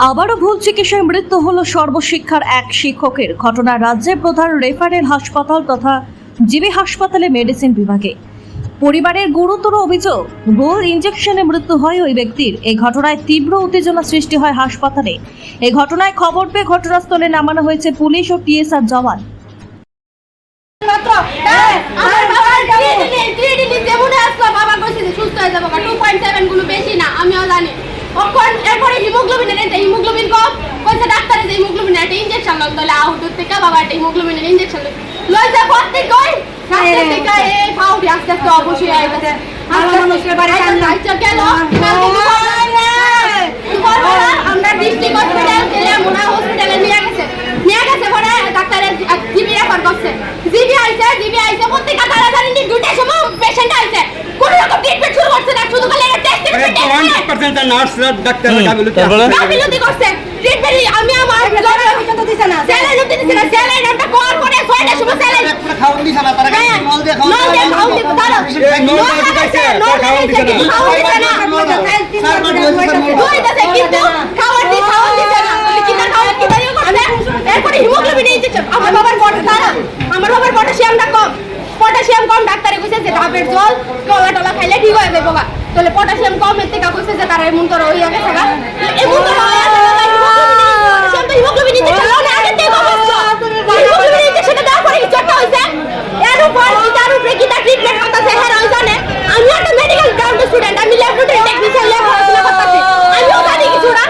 আবারও ভুল চিকিৎসায় মৃত্যু হলো সর্বশিক্ষার এক শিক্ষকের। ঘটনা রাজ্যের প্রধান রেফারেল হাসপাতাল তথা জিবি হাসপাতালে মেডিসিন বিভাগে। পরিবারের গুরুতর অভিযোগ, ভুল ইনজেকশনে মৃত্যু হয় ওই ব্যক্তির। এই ঘটনায় তীব্র উত্তেজনা সৃষ্টি হয় হাসপাতালে। এই ঘটনায় খবর পেয়ে ঘটনাস্থলে নামানো হয়েছে পুলিশ ও টিএসআর জওয়ান। এরপরে হিমোগ্লোবিন কম কইছে ডাক্তারে যে হিমোগ্লোবিন একটা ইনজেকশন লন তাহলে আউটডোর থেকে বাবা একটা হিমোগ্লোবিনের ইনজেকশন লই যা করতে কই ডাক্তার থেকে এই ফাউডি আস্তে আস্তে অবশ্যই আইতাছে মানুষের বাড়ি আইছে কেন আমরা ডিস্ট্রিক্ট হসপিটাল গেলে মোনা হসপিটালে নিয়ে গেছে পরে ডাক্তারে জিবি রেফার করছে জিবি আইছে প্রত্যেকটা তাড়াতাড়ি দুটার সময় পেশেন্ট আইছে কোন রকম ট্রিটমেন্ট শুরু করছে না, শুধু খালি টেস্ট করতে নার্সরা ডাক্তার গাফিলতি করছে ট্রিটমেন্ট। আমি আমার লড়াই দিছে না স্যালাইন দিছে না, স্যালাইনটা কল করে 6টার সময় স্যালাইন খাওন দিছে না, তারা নল দিয়ে খাওন দিছে তারা নল দিছে খাওন দিছে না দুইটাতে কিন্তু খাওন দিছে না কিনা খাওন কি দাইও করছে। এরপরে হিমোগ্লোবিন ইনজেকশন আমার বাবার পটাশিয়ামটা কম ডাক্তারে কইছে যে ডাবের জল কলা টলা খাইলে ঠিক হয়ে যাবে বাবা, তাহলে পটাশিয়াম কম এর থেকে কইছে যে তারা এমন করে হইয়া গেছে গা এমন করে হইয়া গেছে হিমোগ্লোবিন ইনজেকশন লাও না আগে থেকে কমছে হিমোগ্লোবিন ইনজেকশনটা দেওয়ার পরে কিছু একটা হইছে এর উপর ইটার উপরে কি ট্রিটমেন্ট করতেছে হেরা হই জানে। আমি একটা মেডিকেল গ্রাউন্ড স্টুডেন্ট, আমি ল্যাবরেটরি টেকনিশিয়ান ল্যাব পড়াশোনা করতেছি, আমিও জানি কিছু না,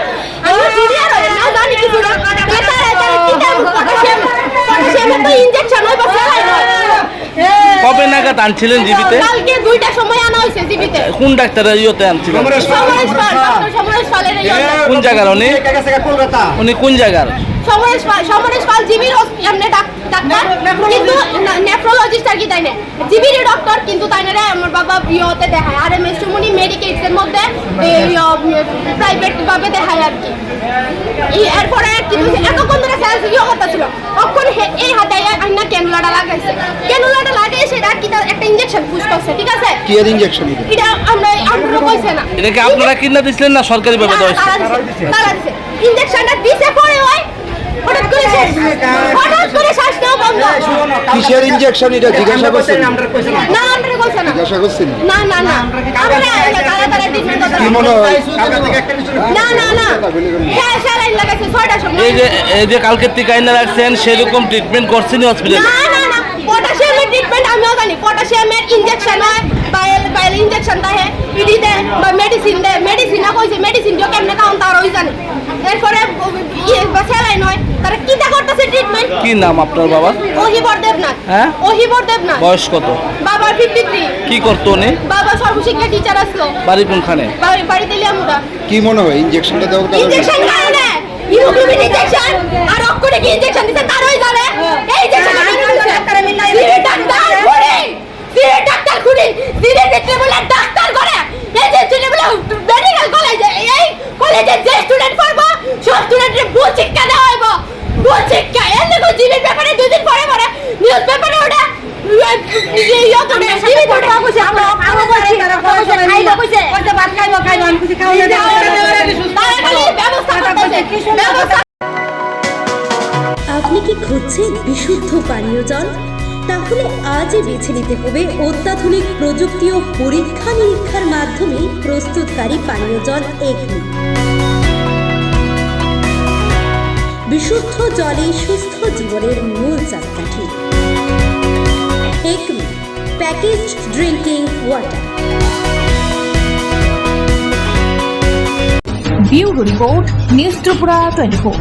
আমি জুনিয়র হই না জানি কিছু না তারা কিটার পটাশিয়াম তো ইনজেকশন হইব স্যালাইন কবে নাগাদ আনছিলেন জিবিতে? কালকে 2টার সময় আনা হইছে জিবিতে। কোন ডাক্তার ইয়েতে আনছিলেন? সমরেশ পালের কোন জায়গার উনি? উনি কোন জায়গার? সমরেশ পাল জিবির এমনি ডাক্তার কিন্তু নেফ্রোলজিস্ট আর কি তাই না জিবির ডক্টর, কিন্তু তাই না আমার বাবা ইয়েতে দেখায় আর এম এস সুমনি মেডিকেটস এর মধ্যে প্রাইভেট ভাবে দেখায় আর কি। এরপরে কিন্তু এতক্ষণ ধরে সেলস ইয়ে করতেছিল, তখন এই হাতে আইনা ক্যানুলাটা লাগাইছে, ক্যানুলাটা লাগিয়ে সেটা কি একটা ইনজেকশন পুশ করছে, ঠিক আছে? কি এর ইনজেকশন এটা আমরা কইছে না, এটা কি আপনারা কিনা দিছিলেন না সরকারি ভাবে দেওয়া হয়েছে? তারা দিছে ইনজেকশনটা দিছে পরে হয় হঠাৎ করে শ্বাস নেওয়া বন্ধ। কিসের ইনজেকশন এটা জিজ্ঞাসা করছেন? না আমরা কইছে না, জিজ্ঞাসা করছেন না আমরা তারা ট্রিটমেন্ট করতে কি মনে হয়? না হ্যাঁ স্যালাইন লাগাইছে 6টার সময়। এই যে কালকে টিকাইনা রাখছেন সেরকম ট্রিটমেন্ট করছেন হসপিটালে? না পটাশিয়ামের ট্রিটমেন্ট আমিও জানি, পটাশিয়ামের ইনজেকশন হয় বাইল ইনজেকশন দেয় ইডি দেয় বা মেডিসিন না কইছে মেডিসিন দিও কেমনে কাউন্ট তার ওই জানি। এরপরে স্যালাইন হয়, তারা কিটা করতেছে ট্রিটমেন্ট। কি নাম আপনার বাবা? ওহিবর দেবনাথ। হ্যাঁ ওহিবর দেবনাথ। বয়স কত? বাবা 53। কি করতো উনি? বাবা সর্বশিক্ষা টিচার আসলো। বাড়ি কোনখানে? বাড়িতে লিয়ামুরা। কি মনে হয় ইনজেকশনটা দেওয়ার কারণে? ইনজেকশন খায় না, হিমোগ্লোবিন ইনজেকশন আর অক্ষরে কি ইনজেকশন দিছে তারই জানে। এই ইনজেকশন ডাক্তার মিলাই ডাক্তার খুঁড়ি সিরিয়াস দেখতে বলে ডাক্তার করে এই যে ছেলে বলে মেডিকেল কলেজে এই কলেজে যে স্টুডেন্ট পড়বো সব স্টুডেন্টের ভুল শিক্ষা দেওয়া হইব, ভুল শিক্ষা এর দেখো জিবির ব্যাপারে 2 দিন পরে নিউজ পেপারে ওটা আপনি কি খুঁজছেন বিশুদ্ধ পানীয় জল? তাহলে আজই বেছে নিতে হবে অত্যাধুনিক প্রযুক্তি ও পরীক্ষা নিরীক্ষার মাধ্যমে প্রস্তুতকারী পানীয় জল একমি। বিশুদ্ধ জলে সুস্থ জীবনের মূল চাকাঠি। Acme packaged drinking water. Bureau report, news Tripura 24।